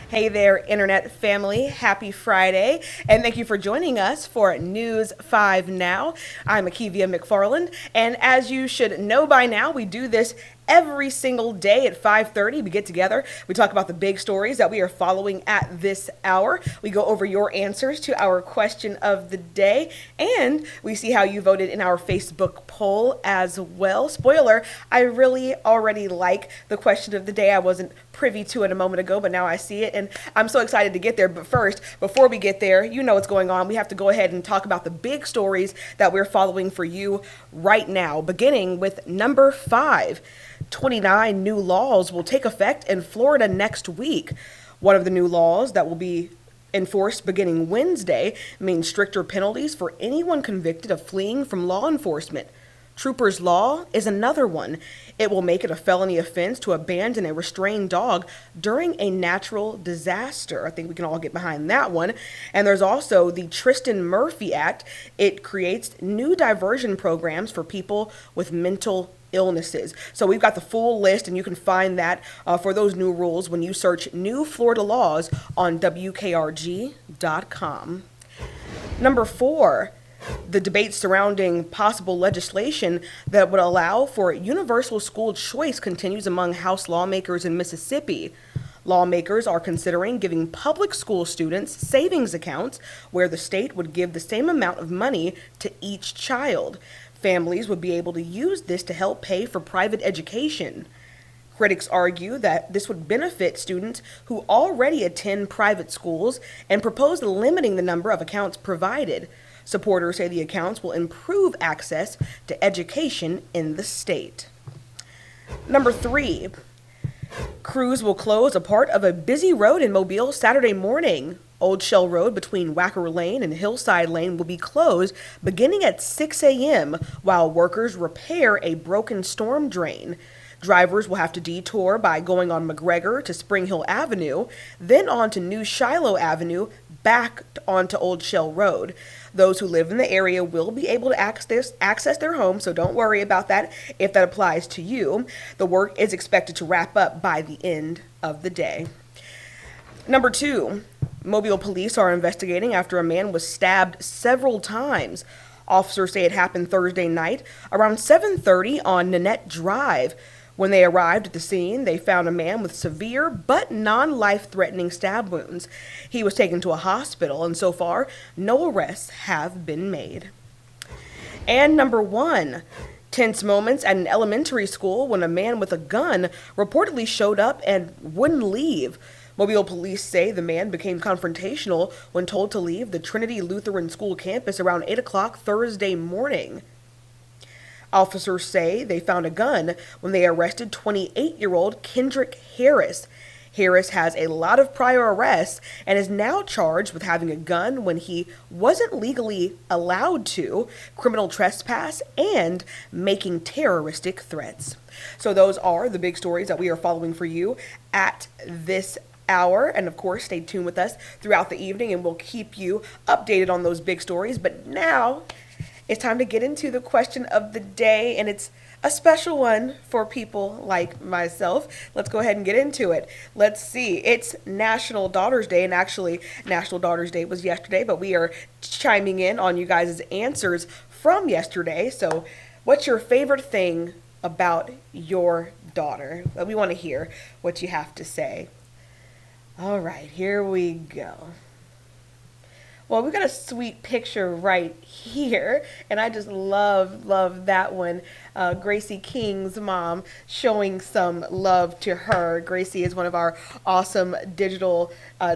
Hey there, Internet family. Happy Friday. And thank you for joining us for News 5 Now. I'm Akivia McFarland. And as you should know by now, we do this every single day at 5:30. We get together, we talk about the big stories that we are following at this hour. We go over your answers to our question of the day, and we see how you voted in our Facebook poll as well. Spoiler, I really already like the question of the day. I wasn't privy to it a moment ago, but now I see it, and I'm so excited to get there. But first, before we get there, you know what's going on. We have to go ahead and talk about the big stories that we're following for you right now, beginning with number 5. 29 new laws will take effect in Florida next week. One of the new laws that will be enforced beginning Wednesday means stricter penalties for anyone convicted of fleeing from law enforcement. Trooper's Law is another one. It will make it a felony offense to abandon a restrained dog during a natural disaster. I think we can all get behind that one. And there's also the Tristan Murphy Act. It creates new diversion programs for people with mental illnesses. So we've got the full list, and you can find that for those new rules when you search New Florida Laws on WKRG.com. Number 4. The debate surrounding possible legislation that would allow for universal school choice continues among House lawmakers in Mississippi. Lawmakers are considering giving public school students savings accounts where the state would give the same amount of money to each child. Families would be able to use this to help pay for private education. Critics argue that this would benefit students who already attend private schools and propose limiting the number of accounts provided. Supporters say the accounts will improve access to education in the state. Number 3, crews will close a part of a busy road in Mobile Saturday morning. Old Shell Road between Wacker Lane and Hillside Lane will be closed beginning at 6 a.m. while workers repair a broken storm drain. Drivers will have to detour by going on McGregor to Spring Hill Avenue, then on to New Shiloh Avenue, back onto Old Shell Road. Those who live in the area will be able to access their home, so don't worry about that if that applies to you. The work is expected to wrap up by the end of the day. Number 2, Mobile police are investigating after a man was stabbed several times. Officers say it happened Thursday night around 7:30 on Nanette Drive. When they arrived at the scene, they found a man with severe but non-life-threatening stab wounds. He was taken to a hospital, and so far, no arrests have been made. And number 1, tense moments at an elementary school when a man with a gun reportedly showed up and wouldn't leave. Mobile police say the man became confrontational when told to leave the Trinity Lutheran School campus around 8 o'clock Thursday morning. Officers say they found a gun when they arrested 28-year-old Kendrick Harris. Harris has a lot of prior arrests and is now charged with having a gun when he wasn't legally allowed to, criminal trespass, and making terroristic threats. So those are the big stories that we are following for you at this hour. And of course, stay tuned with us throughout the evening and we'll keep you updated on those big stories. But now it's time to get into the question of the day, and it's a special one for people like myself. Let's go ahead and get into it. Let's see. It's National Daughters Day, and actually National Daughters Day was yesterday, but we are chiming in on you guys' answers from yesterday. So what's your favorite thing about your daughter? We want to hear what you have to say. All right, here we go. Well, we've got a sweet picture right here, and I just love that one. Gracie King's mom showing some love to her. Gracie is one of our awesome digital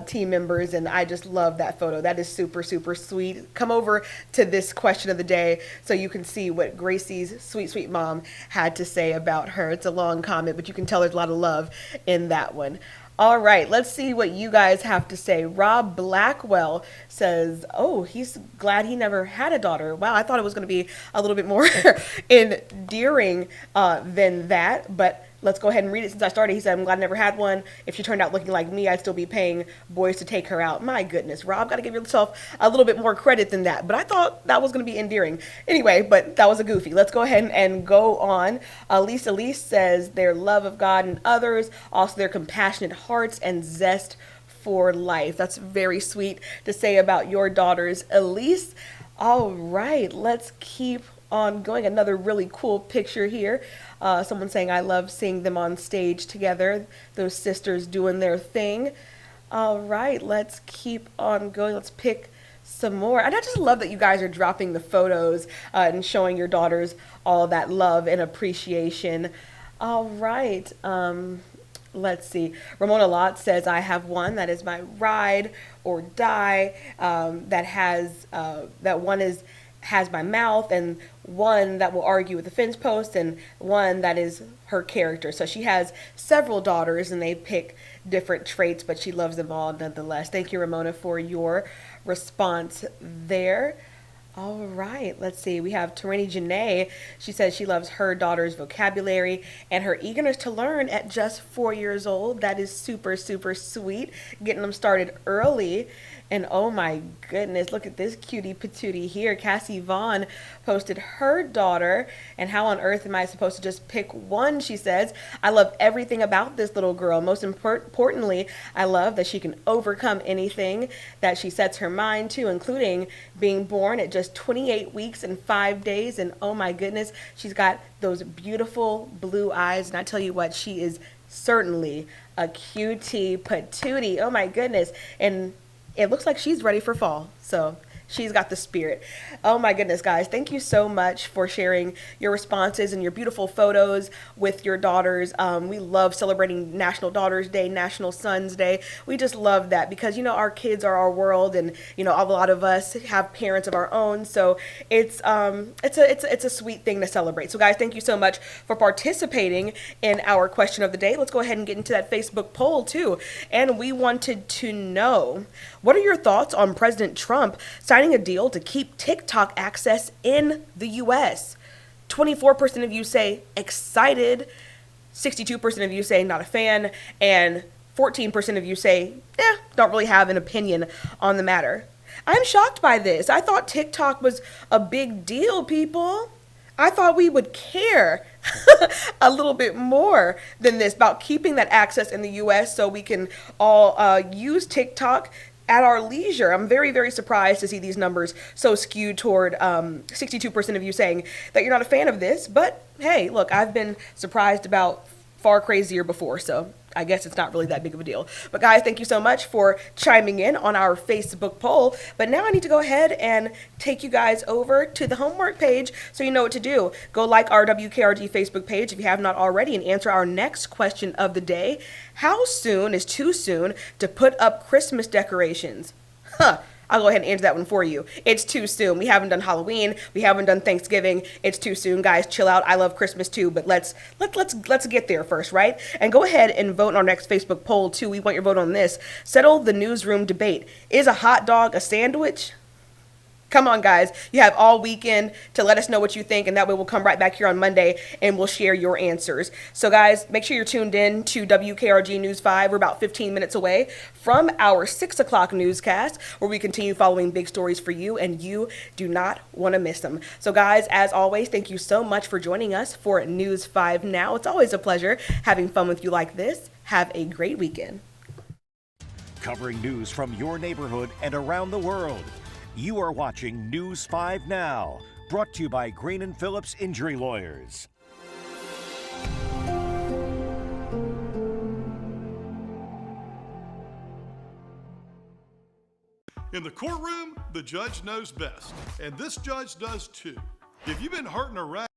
team members, and I just love that photo. That is super, super sweet. Come over to this question of the day so you can see what Gracie's sweet, sweet mom had to say about her. It's a long comment, but you can tell there's a lot of love in that one. All right, let's see what you guys have to say. Rob Blackwell says, oh, he's glad he never had a daughter. Wow, I thought it was going to be a little bit more endearing than that, but let's go ahead and read it since I started. He said, I'm glad I never had one. If she turned out looking like me, I'd still be paying boys to take her out. My goodness, Rob, got to give yourself a little bit more credit than that. But I thought that was going to be endearing. Anyway, but that was a goofy. Let's go ahead and go on. Lisa Lee says their love of God and others, also their compassionate hearts and zest for life. That's very sweet to say about your daughters, Elise. All right, let's keep on going. Another really cool picture here. Someone saying, I love seeing them on stage together, those sisters doing their thing. All right, let's keep on going. Let's pick some more. And I just love that you guys are dropping the photos and showing your daughters all that love and appreciation. All right. Let's see. Ramona Lott says, I have one that is my ride or die. That one has my mouth, and one that will argue with the fence post, and one that is her character. So she has several daughters, and they pick different traits, but she loves them all nonetheless. Thank you, Ramona, for your response there. All right, let's see. We have Tarini Janae. She says she loves her daughter's vocabulary and her eagerness to learn at just 4 years old. That is super, super sweet. Getting them started early. And oh my goodness, look at this cutie patootie here. Cassie Vaughn posted her daughter. And how on earth am I supposed to just pick one, she says. I love everything about this little girl. Most importantly, I love that she can overcome anything that she sets her mind to, including being born at just 28 weeks and 5 days. And oh my goodness, she's got those beautiful blue eyes. And I tell you what, she is certainly a cutie patootie. Oh my goodness. And it looks like she's ready for fall. So she's got the spirit. Oh my goodness, guys. Thank you so much for sharing your responses and your beautiful photos with your daughters. We love celebrating National Daughters Day, National Sons Day. We just love that because, you know, our kids are our world, and, you know, a lot of us have parents of our own. So it's a sweet thing to celebrate. So guys, thank you so much for participating in our question of the day. Let's go ahead and get into that Facebook poll too. And we wanted to know, what are your thoughts on President Trump signing a deal to keep TikTok access in the U.S.? 24% of you say excited, 62% of you say not a fan, and 14% of you say, don't really have an opinion on the matter. I'm shocked by this. I thought TikTok was a big deal, people. I thought we would care a little bit more than this about keeping that access in the U.S. so we can all use TikTok at our leisure. I'm very, very surprised to see these numbers so skewed toward 62% of you saying that you're not a fan of this. But hey, look, I've been surprised about far crazier before, so I guess it's not really that big of a deal. But guys, thank you so much for chiming in on our Facebook poll. But now I need to go ahead and take you guys over to the homework page so you know what to do. Go like our WKRG Facebook page if you have not already, and answer our next question of the day. How soon is too soon to put up Christmas decorations? I'll go ahead and answer that one for you. It's too soon. We haven't done Halloween. We haven't done Thanksgiving. It's too soon. Guys, chill out. I love Christmas too, but let's get there first, right? And go ahead and vote on our next Facebook poll too. We want your vote on this. Settle the newsroom debate. Is a hot dog a sandwich? Come on, guys. You have all weekend to let us know what you think, and that way we'll come right back here on Monday and we'll share your answers. So, guys, make sure you're tuned in to WKRG News 5. We're about 15 minutes away from our 6 o'clock newscast, where we continue following big stories for you, and you do not want to miss them. So, guys, as always, thank you so much for joining us for News 5 Now. It's always a pleasure having fun with you like this. Have a great weekend. Covering news from your neighborhood and around the world. You are watching News 5 Now, brought to you by Green & Phillips Injury Lawyers. In the courtroom, the judge knows best, and this judge does too. If you've been hurting around